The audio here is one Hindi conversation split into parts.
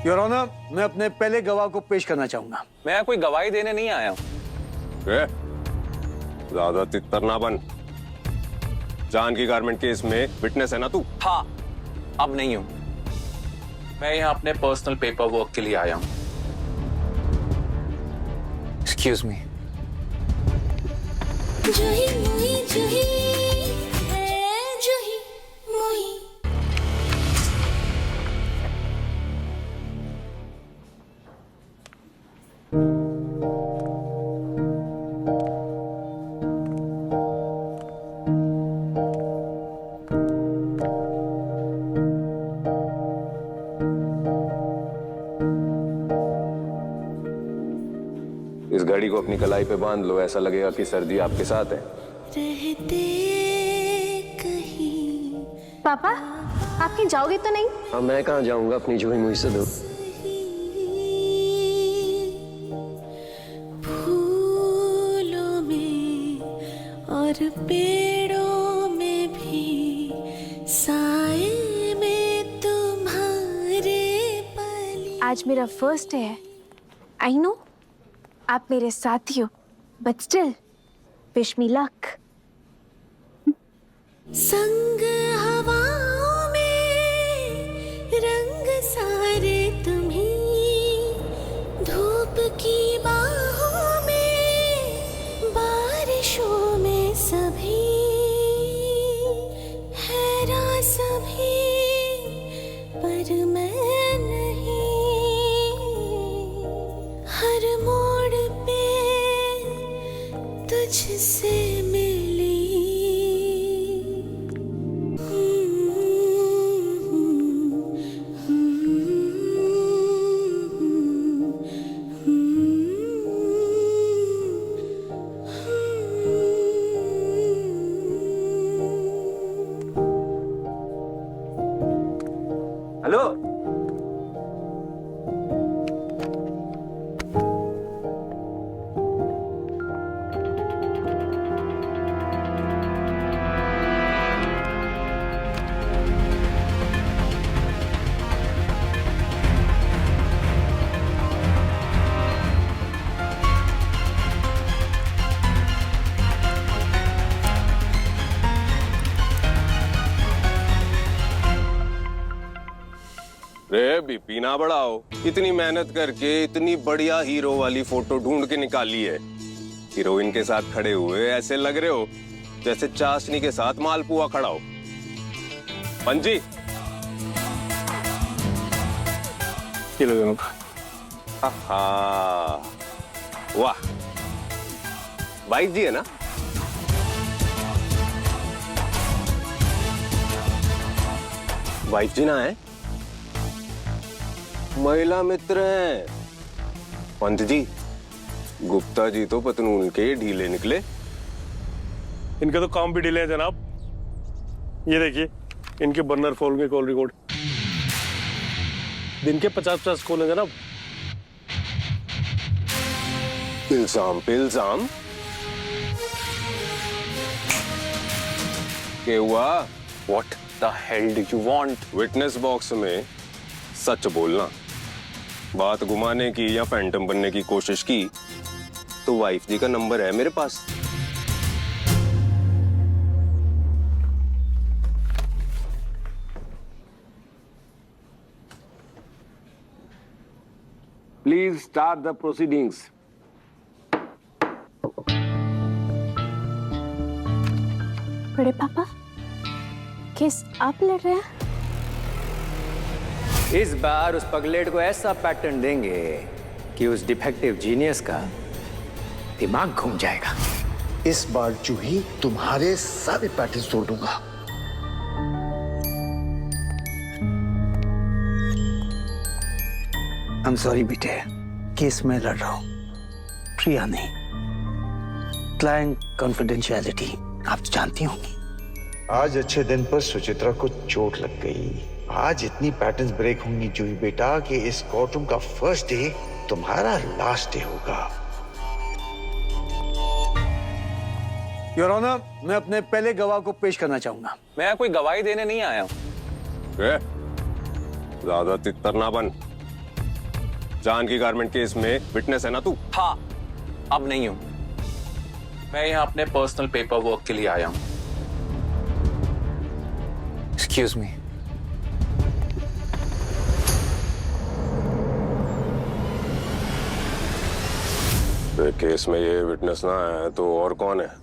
योर ऑनर, मैं अपने पहले गवाह को पेश करना चाहूंगा। मैं कोई गवाही देने नहीं आया हूँ। ज्यादा तितर ना बन। जानकी गारमेंट केस में विटनेस है ना तू? हाँ, अब नहीं हूँ। मैं यहाँ अपने पर्सनल पेपर वर्क के लिए आया हूँ। Excuse me. जूही मुही जूही है जूही मुही। इस घड़ी को अपनी कलाई पे बांध लो, ऐसा लगेगा कि सर्दी आपके साथ है। रहते कहीं पापा, आप कहीं जाओगे तो नहीं? हाँ, मैं कहाँ जाऊंगा, अपनी जूही मुही से दो। फूलों में और पेड़ों में भी साए में तुम्हारे पली। आज मेरा फर्स्ट डे है। आई नो आप मेरे साथी हो, but still wish me luck. संग हवाओं में रंग सारे तुम्हीं, धूप की बाहों में बारिशों में सभी, हैरान सभी पर मैं नहीं। हर मोड़ पे तुझसे मिली। हेलो। रे बीपी ना बढ़ाओ। इतनी मेहनत करके इतनी बढ़िया हीरो वाली फोटो ढूंढ के निकाली है। हीरोइन के साथ खड़े हुए ऐसे लग रहे हो जैसे चाशनी के साथ मालपुआ खड़ा हो। पंजी, ये लो दोनों। आहा, वाह, वाइफ जी है ना? वाइफ जी ना है, महिला मित्र हैं। पंत जी, गुप्ता जी तो पतनून के ढीले निकले। इनका तो काम भी ढीले है जनाब। ये देखिए, इनके बर्नर फोन के कॉल रिकॉर्ड दिन के 50-50 कॉल है जनाब। इल्जाम पे इल्जाम। क्या हुआ? What the hell do you want? Witness box में सच बोलना। बात घुमाने की या फैंटम बनने की कोशिश की तो वाइफ जी का नंबर है मेरे पास। Please start the proceedings. बड़े पापा, केस आप लड़ रहे हैं? इस बार उस पगलेट को ऐसा पैटर्न देंगे कि उस डिफेक्टिव जीनियस का दिमाग घूम जाएगा। इस बार जूही तुम्हारे सारे पैटर्न तोड़ दूंगा। आई एम सॉरी बेटे, केस में लड़ रहा हूँ, प्रिया नहीं। क्लाइंट कॉन्फिडेंशियलिटी आप तो जानती होंगी। आज अच्छे दिन पर सुचित्रा को चोट लग गई। आज इतनी पैटर्न्स ब्रेक होंगी जूही बेटा कि इस कोर्टरूम का फर्स्ट डे तुम्हारा लास्ट डे होगा। योर ऑनर, मैं अपने पहले गवाह को पेश करना चाहूंगा। मैं कोई गवाही देने नहीं आया हूँ। ज्यादा तितर ना बन। जानकी गारमेंट केस में विटनेस है ना तू? हाँ, अब नहीं हूं। मैं यहाँ अपने पर्सनल पेपर वर्क के लिए आया हूं। Excuse me. केस में ये विटनेस ना है तो और कौन है?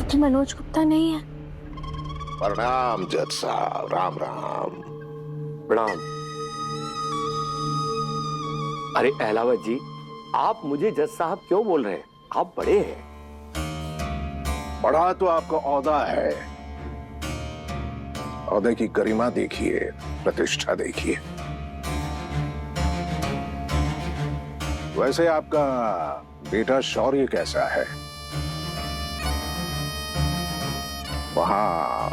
तो मनोज गुप्ता नहीं है। प्रणाम जज साहब, राम राम। प्रणाम। अरे अहलावत जी, आप मुझे जज साहब क्यों बोल रहे हैं? आप बड़े हैं। बड़ा तो आपका औहदा है, औहदे की गरिमा देखिए, प्रतिष्ठा देखिए। वैसे आपका बेटा शौर्य कैसा है? वहां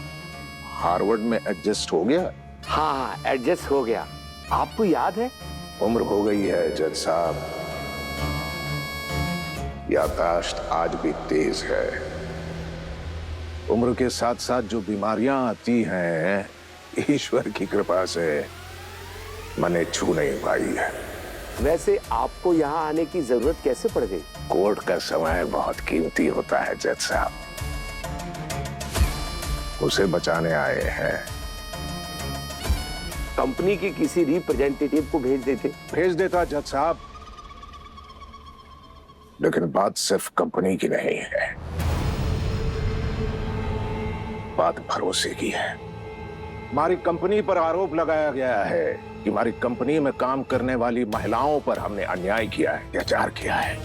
हार्वर्ड में एडजस्ट हो गया? हाँ, एडजस्ट हो गया। आपको याद है? उम्र हो गई है जज साहब, याददाश्त आज भी तेज है। उम्र के साथ साथ जो बीमारियां आती हैं, ईश्वर की कृपा से मैंने छू नहीं पाई है। वैसे आपको यहाँ आने की जरूरत कैसे पड़ गई? कोर्ट का समय बहुत कीमती होता है जज साहब, उसे बचाने आए हैं। कंपनी के किसी रिप्रेजेंटेटिव को भेज देता जज साहब, लेकिन बात सिर्फ कंपनी की नहीं है, बात भरोसे की है। हमारी कंपनी पर आरोप लगाया गया है कि हमारी कंपनी में काम करने वाली महिलाओं पर हमने अन्याय किया है, अत्याचार किया है।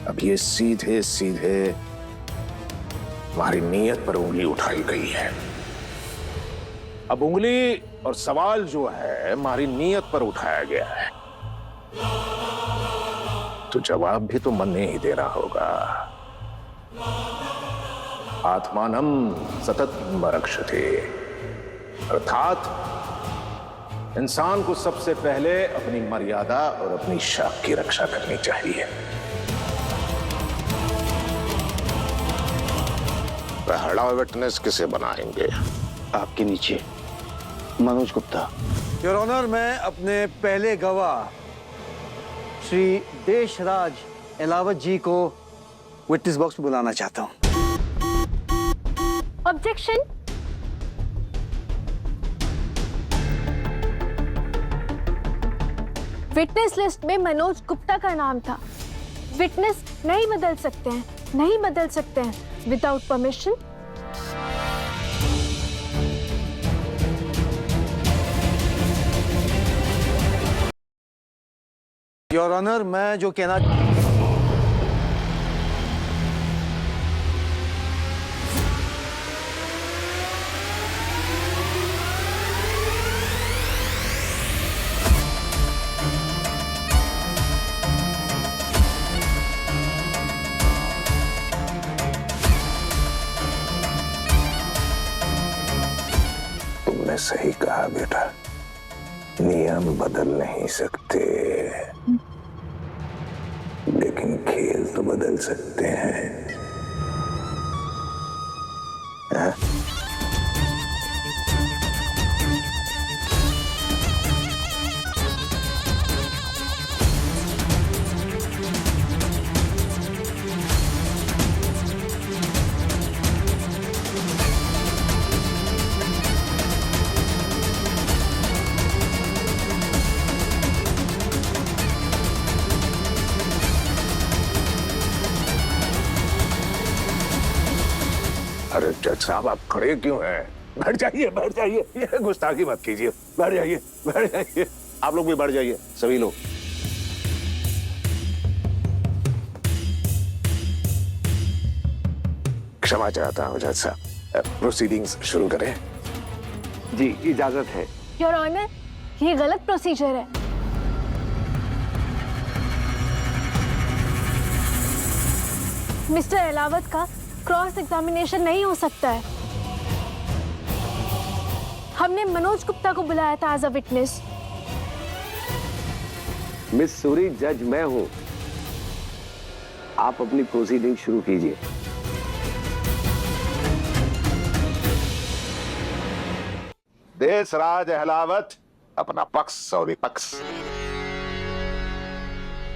अब ये सीधे सीधे हमारी नीयत पर उंगली उठाई गई है। अब उंगली और सवाल जो है हमारी नीयत पर उठाया गया है, तो जवाब भी तो मन ने ही देना होगा। आत्मानम सततम रक्षते, अर्थात इंसान को सबसे पहले अपनी मर्यादा और अपनी शाख की रक्षा करनी चाहिए। पहला विटनेस किसे बनाएंगे? आपके नीचे मनोज गुप्ता। योर ऑनर, मैं अपने पहले गवाह श्री देशराज अहलावत जी को विटनेस बॉक्स में बुलाना चाहता हूं। ऑब्जेक्शन। विटनेस लिस्ट में मनोज गुप्ता का नाम था। विटनेस नहीं बदल सकते हैं, नहीं बदल सकते हैं विदाउट परमिशन। योर ऑनर, मैं जो कहना तुमने सही कहा बेटा, नियम बदल नहीं सकते, लेकिन खेल तो बदल सकते हैं। अरे जज साहब आप खड़े क्यों हैं? बैठ जाइए बैठ जाइए, ये गुस्ताखी मत कीजिए, बैठ जाइए बैठ जाइए, आप लोग भी बैठ जाइए सभी लोग। क्षमा चाहता हूँ जज साहब, प्रोसीडिंग्स शुरू करें। जी इजाजत है। योर ऑनर, ये गलत प्रोसीजर है। मिस्टर एलावत का क्रॉस एग्जामिनेशन नहीं हो सकता है। हमने मनोज गुप्ता को बुलाया था as a witness. Miss Suri, जज मैं हूं। आप अपनी प्रोसीडिंग शुरू कीजिए। देशराज अहलावत अपना पक्ष और विपक्ष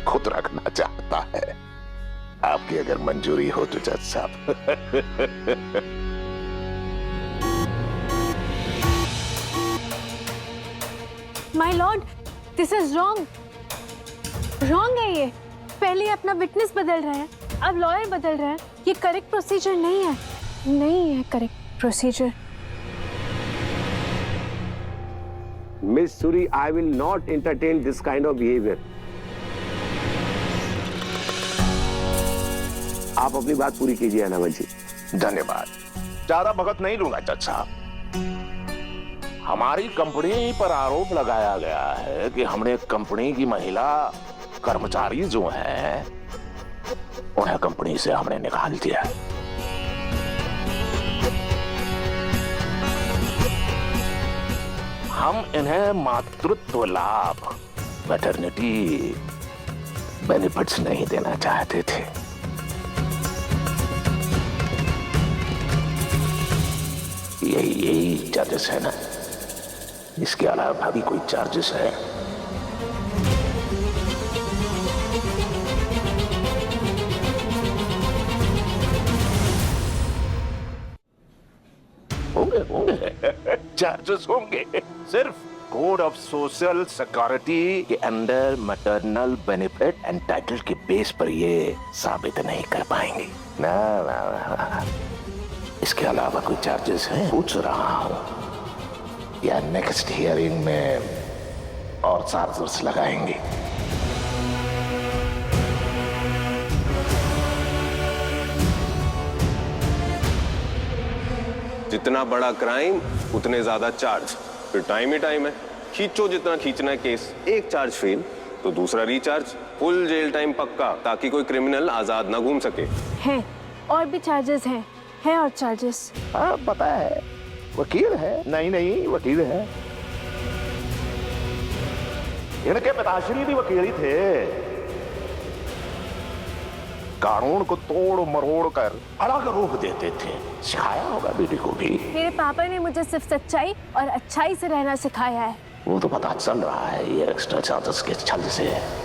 खुद रखना चाहता है। आपकी अगर मंजूरी हो तो जज साहब। My Lord, this is wrong. Wrong है ये। पहले अपना विटनेस बदल रहे हैं, अब लॉयर बदल रहे हैं। ये करेक्ट प्रोसीजर नहीं है, नहीं है correct procedure. Miss Suri, I will not entertain this kind of behaviour. आप अपनी बात पूरी कीजिए अनावत जी। धन्यवाद, ज्यादा भगत नहीं लूंगा जज साहब। हमारी कंपनी पर आरोप लगाया गया है कि हमने कंपनी की महिला कर्मचारी जो हैं, उन्हें कंपनी से हमने निकाल दिया। हम इन्हें मातृत्व लाभ, मैटरनिटी बेनिफिट्स नहीं देना चाहते थे। यही चार्जेस है ना? इसके अलावा भी कोई चार्जेस है? होंगे होंगे चार्जेस होंगे। सिर्फ कोड ऑफ सोशल सिक्योरिटी के अंडर मैटरनल बेनिफिट एंटाइटल के बेस पर ये साबित नहीं कर पाएंगे। ना ना, ना। इसके अलावा कोई चार्जेस हैं? पूछ रहा हूं, या नेक्स्ट हियरिंग में और चार्जेस लगाएंगे? जितना बड़ा क्राइम उतने ज्यादा चार्ज, फिर टाइम ही टाइम है। खींचो जितना खींचना है केस। एक चार्ज फेल तो दूसरा रिचार्ज, फुल जेल टाइम पक्का, ताकि कोई क्रिमिनल आजाद ना घूम सके। हैं और भी चार्जेस हैं, है और चार्जेस। हाँ पता है, वकील है। नहीं वकील है। इनके पिताश्री भी वकील ही थे। कानून को तोड़ मरोड़ कर अलग रूप देते थे। सिखाया होगा बेटी को भी। मेरे पापा ने मुझे सिर्फ सच्चाई और अच्छाई से रहना सिखाया है। वो तो पता चल रहा है, ये एक्स्ट्रा चार्जेस के छल से है।